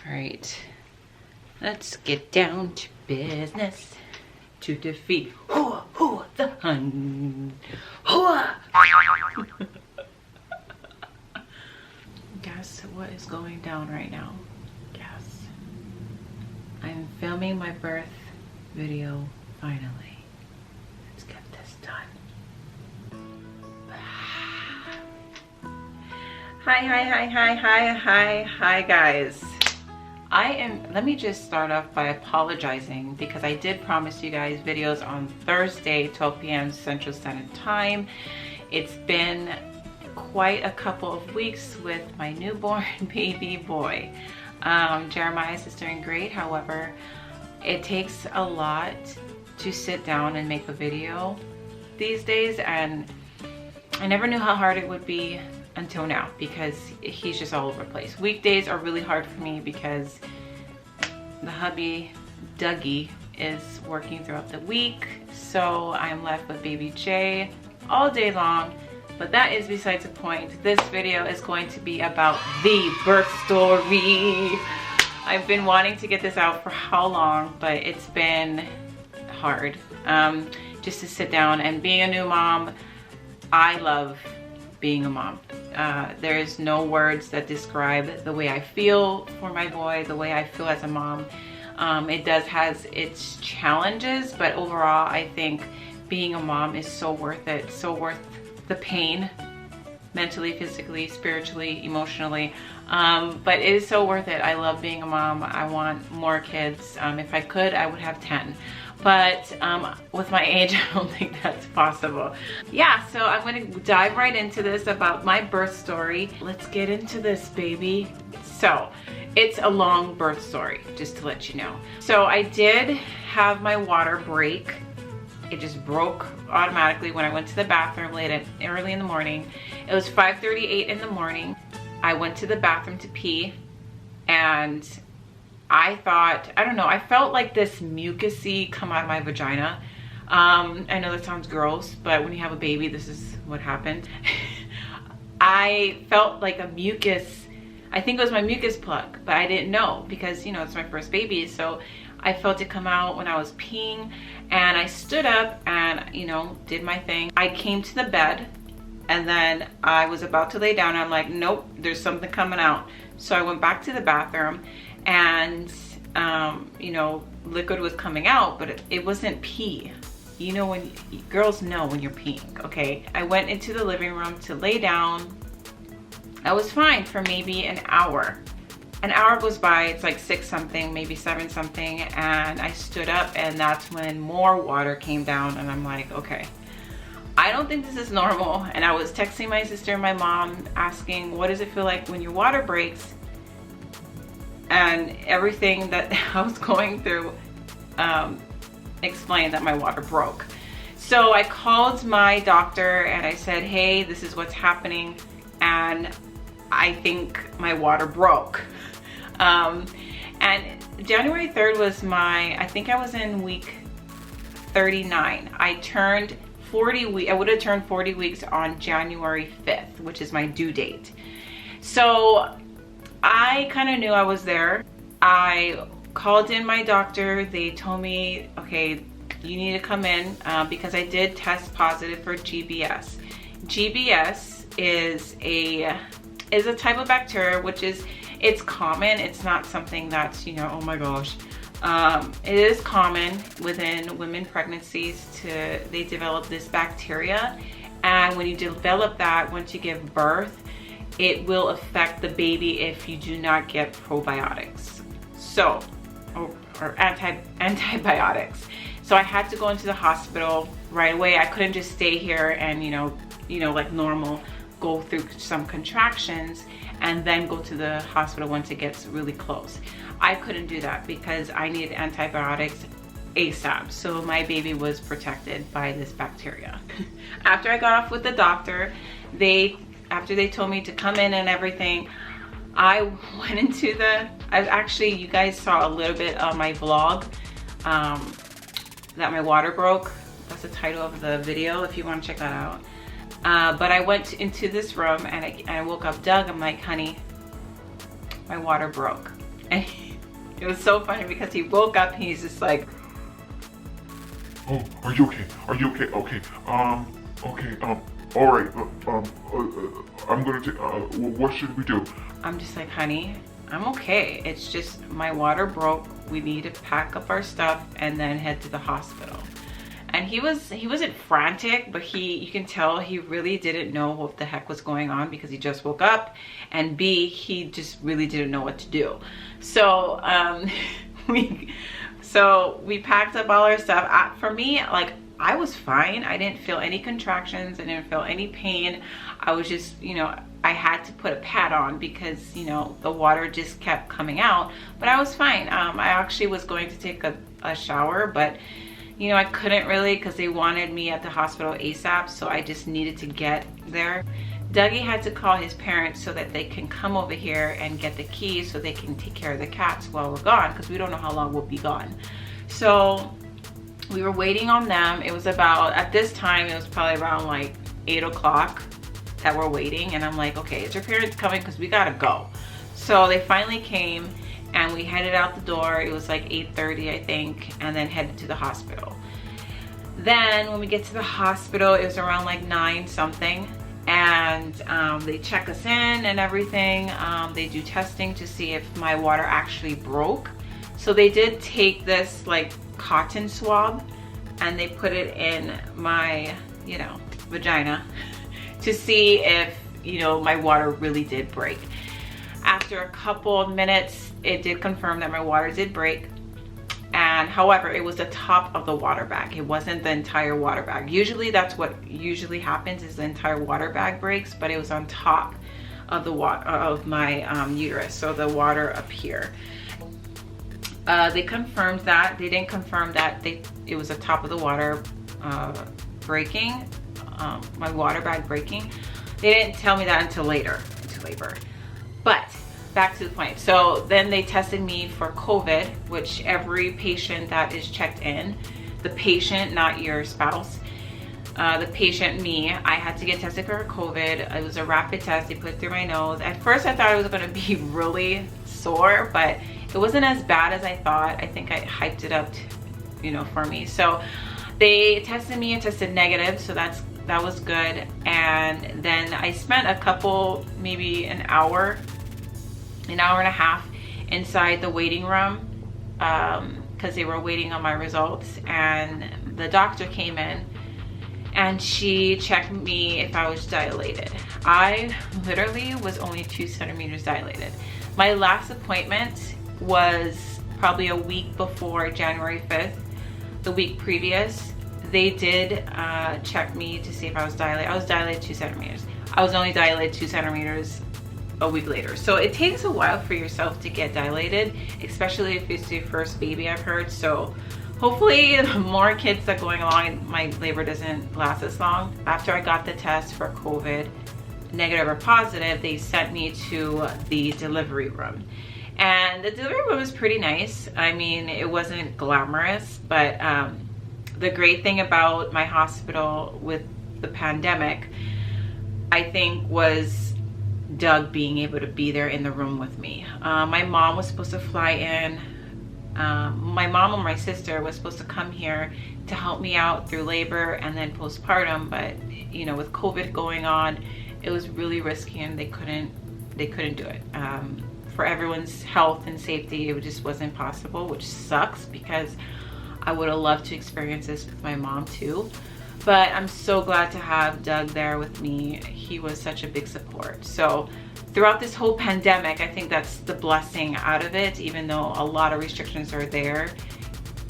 All right, let's get down to business to defeat the Hun. Guess what is going down right now? Guess. I'm filming my birth video finally. Let's get this done. Hi guys. Let me just start off by apologizing because I did promise you guys videos on Thursday, 12 p.m. Central Standard Time. It's been quite a couple of weeks with my newborn baby boy. Jeremias is doing great. However, it takes a lot to sit down and make a video these days, and I never knew how hard it would be until now because he's just all over the place. Weekdays are really hard for me because the hubby Dougie is working throughout the week, so I'm left with baby Jay all day long. But that is besides the point. This video is going to be about the birth story. I've been wanting to get this out for how long, but it's been hard just to sit down. And being a new mom, I love being a mom. There's no words that describe the way I feel for my boy, the way I feel as a mom. It does has its challenges, but overall I think being a mom is so worth it, so worth the pain, mentally, physically, spiritually, emotionally, but it is so worth it. I love being a mom. I want more kids. If I could, I would have 10. But with my age, I don't think that's possible. Yeah, so I'm gonna dive right into this about my birth story. Let's get into this, baby. So it's a long birth story, just to let you know. So I did have my water break. It just broke automatically when I went to the bathroom early in the morning. It was 5:38 in the morning. I went to the bathroom to pee, and I thought, I don't know, I felt like this mucusy come out of my vagina. I know that sounds gross, but when you have a baby, this is what happened. I felt like a mucus, I think it was my mucus plug, but I didn't know because, you know, it's my first baby. So I felt it come out when I was peeing, and I stood up and, you know, did my thing. I came to the bed, and then I was about to lay down. I'm like, nope, there's something coming out. So I went back to the bathroom, and you know, liquid was coming out, but it wasn't pee. You know, when girls know when you're peeing, okay? I went into the living room to lay down. I was fine for maybe an hour. An hour goes by, it's like 6 something, maybe 7 something, and I stood up, and that's when more water came down, and I'm like, okay, I don't think this is normal. And I was texting my sister and my mom asking, what does it feel like when your water breaks? And everything that I was going through explained that my water broke. So I called my doctor and I said, hey, this is what's happening, and I think my water broke. And January 3rd was I think I was in week 39. I turned 40 weeks, I would have turned 40 weeks on January 5th, which is my due date. So I kind of knew I was there. I called in my doctor. They told me, okay, you need to come in because I did test positive for GBS. GBS is a type of bacteria, which is, it's common. It's not something that's, you know, oh my gosh. It is common within women pregnancies they develop this bacteria. And when you develop that, once you give birth, it will affect the baby if you do not get probiotics. So, or antibiotics. So I had to go into the hospital right away. I couldn't just stay here and, you know, like normal, go through some contractions and then go to the hospital once it gets really close. I couldn't do that because I needed antibiotics ASAP. So my baby was protected by this bacteria. After I got off with the doctor, after they told me to come in and everything, I went into you guys saw a little bit of my vlog that my water broke. That's the title of the video if you want to check that out. But I went into this room and I woke up Doug. I'm like, honey, my water broke. And it was so funny because he woke up and he's just like, oh, are you okay? Are you okay? Okay. Okay. All right. I'm gonna take. What should we do? I'm just like, honey, I'm okay. It's just my water broke. We need to pack up our stuff and then head to the hospital. And he wasn't frantic, but you can tell he really didn't know what the heck was going on because he just woke up, and B, he just really didn't know what to do. So we packed up all our stuff. For me, like, I was fine. I didn't feel any contractions. I didn't feel any pain. I was just, you know, I had to put a pad on because, you know, the water just kept coming out, but I was fine. I actually was going to take a shower, but you know, I couldn't really because they wanted me at the hospital ASAP, so I just needed to get there. Dougie had to call his parents so that they can come over here and get the keys so they can take care of the cats while we're gone, because we don't know how long we'll be gone. So we were waiting on them. It was about, at this time, it was probably around like 8 o'clock that we're waiting, and I'm like, okay, is your parents coming? Because we gotta go. So they finally came, and we headed out the door. It was like 8:30, I think, and then headed to the hospital. Then when we get to the hospital, it was around like 9 something, and they check us in and everything. They do testing to see if my water actually broke. So they did take this like cotton swab and they put it in my, you know, vagina to see if, you know, my water really did break. After a couple of minutes, it did confirm that my water did break. And however, it was the top of the water bag. It wasn't the entire water bag. Usually that's what usually happens, is the entire water bag breaks, but it was on top of the water of my uterus. So the water up here. They confirmed that. They didn't confirm that it was the top of the water breaking, my water bag breaking. They didn't tell me that until later, into labor. But back to the point. So then they tested me for COVID, which every patient that is checked in, the patient, not your spouse, the patient, me, I had to get tested for COVID. It was a rapid test. They put it through my nose. At first I thought it was going to be really sore, but it wasn't as bad as I thought. I think I hyped it up, you know, for me. So they tested me and tested negative, so that was good. And then I spent a couple, maybe an hour and a half inside the waiting room because they were waiting on my results. And the doctor came in and she checked me if I was dilated. I literally was only 2 centimeters dilated. My last appointment was probably a week before January 5th, the week previous. They did check me to see if I was dilated. I was dilated 2 centimeters. I was only dilated 2 centimeters a week later. So it takes a while for yourself to get dilated, especially if it's your first baby, I've heard. So hopefully the more kids that are going along and my labor doesn't last as long. After I got the test for COVID, negative or positive, they sent me to the delivery room. And the delivery room was pretty nice. I mean, it wasn't glamorous, but the great thing about my hospital with the pandemic, I think, was Doug being able to be there in the room with me. My mom was supposed to fly in. My mom and my sister was supposed to come here to help me out through labor and then postpartum, but you know, with COVID going on, it was really risky and they couldn't do it. For everyone's health and safety, it just wasn't possible, which sucks because I would have loved to experience this with my mom too. But I'm so glad to have Doug there with me. He was such a big support. So throughout this whole pandemic, I think that's the blessing out of it. Even though a lot of restrictions are there,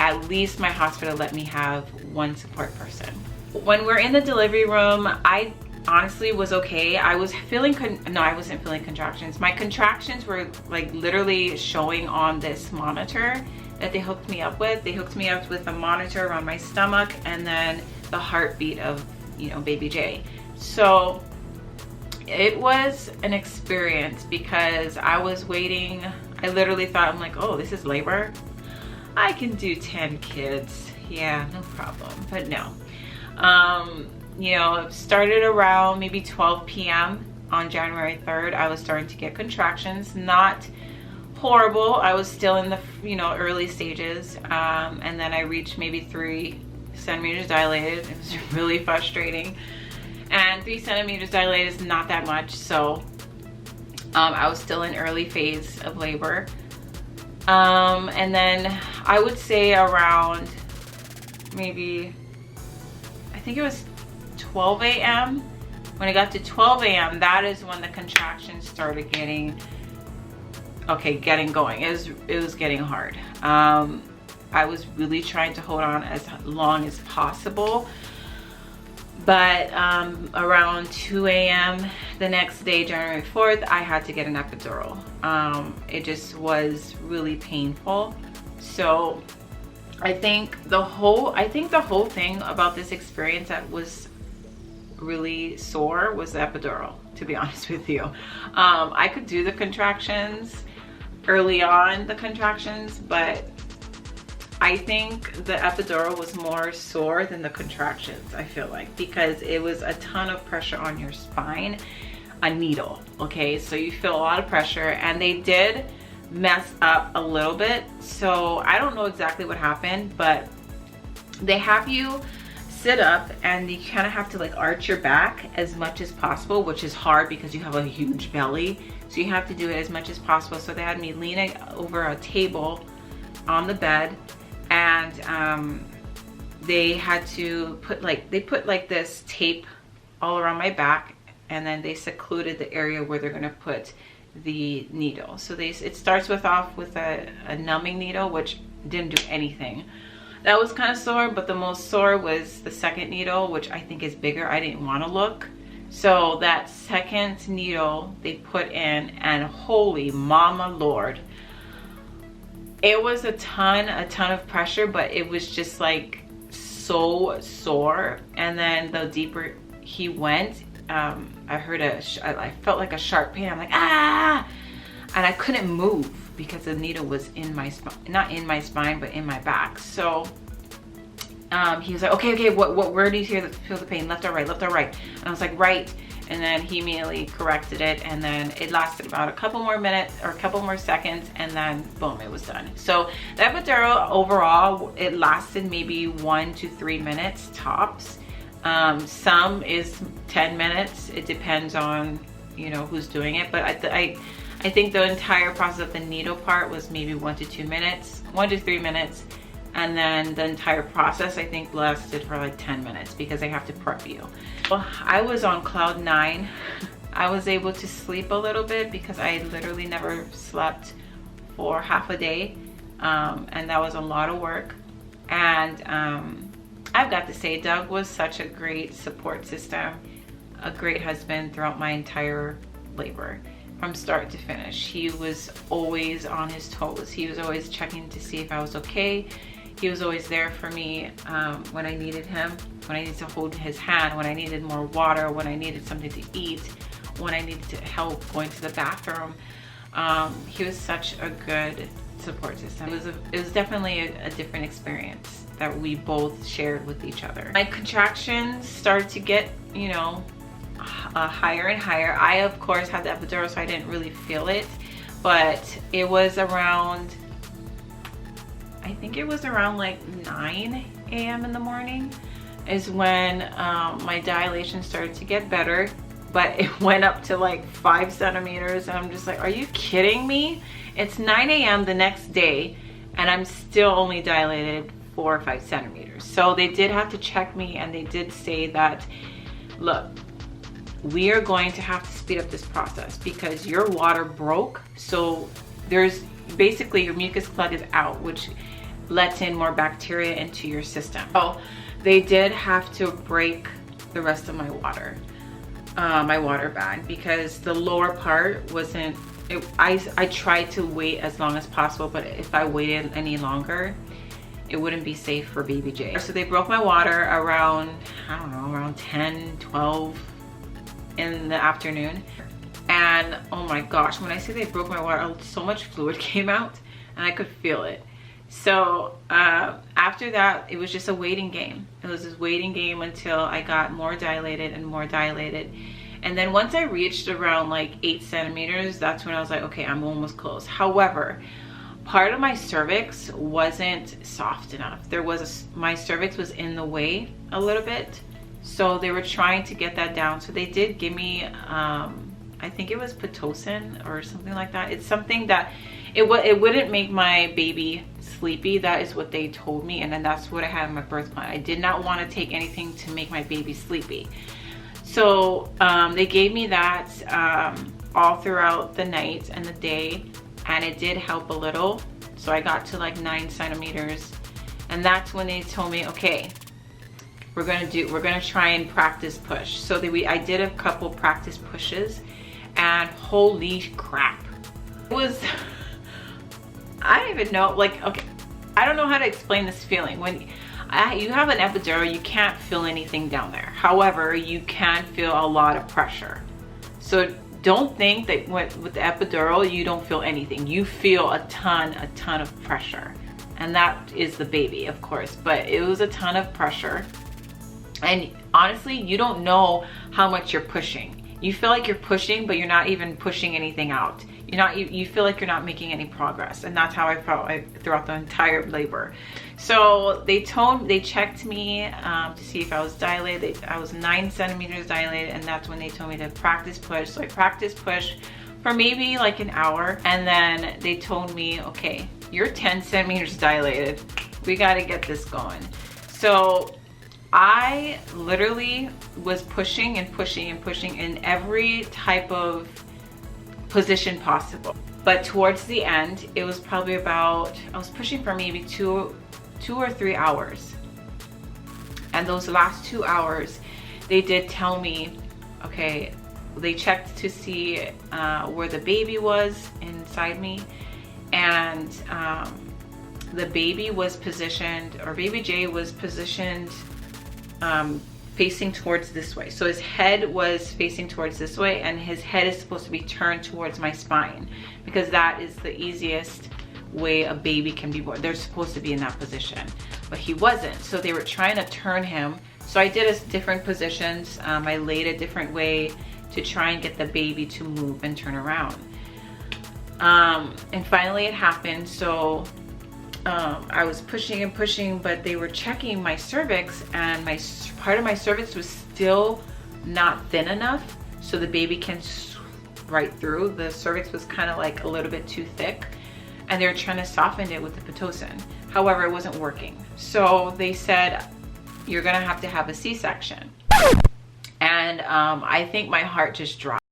at least my hospital let me have one support person. When we're in the delivery room, I honestly was okay. I was feeling, no, I wasn't feeling contractions. My contractions were like literally showing on this monitor that they hooked me up with. They hooked me up with a monitor around my stomach and then the heartbeat of, you know, baby J. So it was an experience because I was waiting. I literally thought, I'm like, oh, this is labor. I can do 10 kids. Yeah, no problem. But no. You know, it started around maybe 12 p.m. on January 3rd. I was starting to get contractions, not horrible. I was still in the, you know, early stages, and then I reached maybe 3 centimeters dilated. It was really frustrating, and 3 centimeters dilated is not that much. So I was still in early phase of labor, and then I would say around maybe, I think it was 12 a.m. When I got to 12 a.m., that is when the contractions started getting going. It was getting hard. I was really trying to hold on as long as possible, but around 2 a.m. the next day, January 4th, I had to get an epidural. It just was really painful. So I think the whole thing about this experience that was really sore was the epidural, to be honest with you. I could do the contractions early on, but I think the epidural was more sore than the contractions, I feel like, because it was a ton of pressure on your spine, a needle, okay? So you feel a lot of pressure, and they did mess up a little bit. So I don't know exactly what happened, but they have you sit up and you kind of have to like arch your back as much as possible, which is hard because you have a huge belly. So you have to do it as much as possible. So they had me leaning over a table on the bed, and they had to put like this tape all around my back, and then they secluded the area where they're going to put the needle. So it starts off with a numbing needle, which didn't do anything. That was kind of sore, but the most sore was the second needle, which I think is bigger. I didn't want to look. So that second needle they put in, and holy mama lord, it was a ton of pressure, but it was just like so sore. And then the deeper he went, I heard I felt like a sharp pain. I'm like, ah, and I couldn't move because the needle was in my spine, not in my spine, but in my back. So he was like, okay, where do you feel the pain? Left or right? Left or right? And I was like, right. And then he immediately corrected it, and then it lasted about a couple more minutes or a couple more seconds, and then boom, it was done. So the epidural overall, it lasted maybe 1 to 3 minutes tops. Some is 10 minutes. It depends on, you know, who's doing it. But I think the entire process of the needle part was maybe 1 to 2 minutes, 1 to 3 minutes. And then the entire process, I think, lasted for like 10 minutes because they have to prep you. Well, I was on cloud 9. I was able to sleep a little bit because I literally never slept for half a day. And that was a lot of work. And I've got to say, Doug was such a great support system, a great husband throughout my entire labor. From start to finish, he was always on his toes. He was always checking to see if I was okay. He was always there for me when I needed him, when I needed to hold his hand, when I needed more water, when I needed something to eat, when I needed to help going to the bathroom. He was such a good support system. It was definitely a different experience that we both shared with each other. My contractions started to get, you know, higher and higher. I of course had the epidural, so I didn't really feel it, but it was around, I think it was around like 9 a.m. in the morning is when my dilation started to get better, but it went up to like 5 centimeters, and I'm just like, are you kidding me? It's 9 a.m. the next day and I'm still only dilated 4 or 5 centimeters. So they did have to check me, and they did say that, look, we are going to have to speed up this process because your water broke. So there's basically your mucus plug is out, which lets in more bacteria into your system. So they did have to break the rest of my water bag, because the lower part wasn't, I tried to wait as long as possible, but if I waited any longer, it wouldn't be safe for baby J. So they broke my water around, I don't know, around 10, 12 in the afternoon. And oh my gosh, when I say they broke my water, so much fluid came out and I could feel it. So after that, it was just a waiting game. It was this waiting game until I got more dilated and more dilated. And then once I reached around like 8 centimeters, that's when I was like, okay, I'm almost close. However, part of my cervix wasn't soft enough. My cervix was in the way a little bit. So they were trying to get that down. So they did give me, I think it was Pitocin or something like that. It's something that it wouldn't make my baby sleepy. That is what they told me. And then that's what I had in my birth plan. I did not want to take anything to make my baby sleepy. So they gave me that all throughout the night and the day, and it did help a little. So I got to like 9 centimeters, and that's when they told me, okay, we're gonna try and practice push. So I did a couple practice pushes, and holy crap, it was, I don't even know, like, okay, I don't know how to explain this feeling. When you have an epidural, you can't feel anything down there. However, you can feel a lot of pressure. So don't think that with the epidural, you don't feel anything. You feel a ton of pressure. And that is the baby, of course, but it was a ton of pressure. And honestly, you don't know how much you're pushing. You feel like you're pushing, but you're not even pushing anything out. You feel like you're not making any progress. And that's how I felt throughout the entire labor. So they checked me to see if I was dilated. I was 9 centimeters dilated, and that's when they told me to practice push. So I practiced push for maybe like an hour, and then they told me, okay, you're 10 centimeters dilated. We got to get this going. So I literally was pushing and pushing and pushing in every type of position possible. But towards the end, it was probably about, I was pushing for maybe two or 3 hours. And those last 2 hours, they did tell me, okay, they checked to see where the baby was inside me. And the baby was positioned, or baby J was positioned facing towards this way. So his head was facing towards this way, and his head is supposed to be turned towards my spine, because that is the easiest way a baby can be born. They're supposed to be in that position, but he wasn't. So they were trying to turn him. So I did different positions. I laid a different way to try and get the baby to move and turn around. And finally it happened. So I was pushing and pushing, but they were checking my cervix, and part of my cervix was still not thin enough so the baby can right through. The cervix was kind of like a little bit too thick, and they were trying to soften it with the Pitocin. However, it wasn't working. So they said, you're gonna have to have a C-section. And I think my heart just dropped.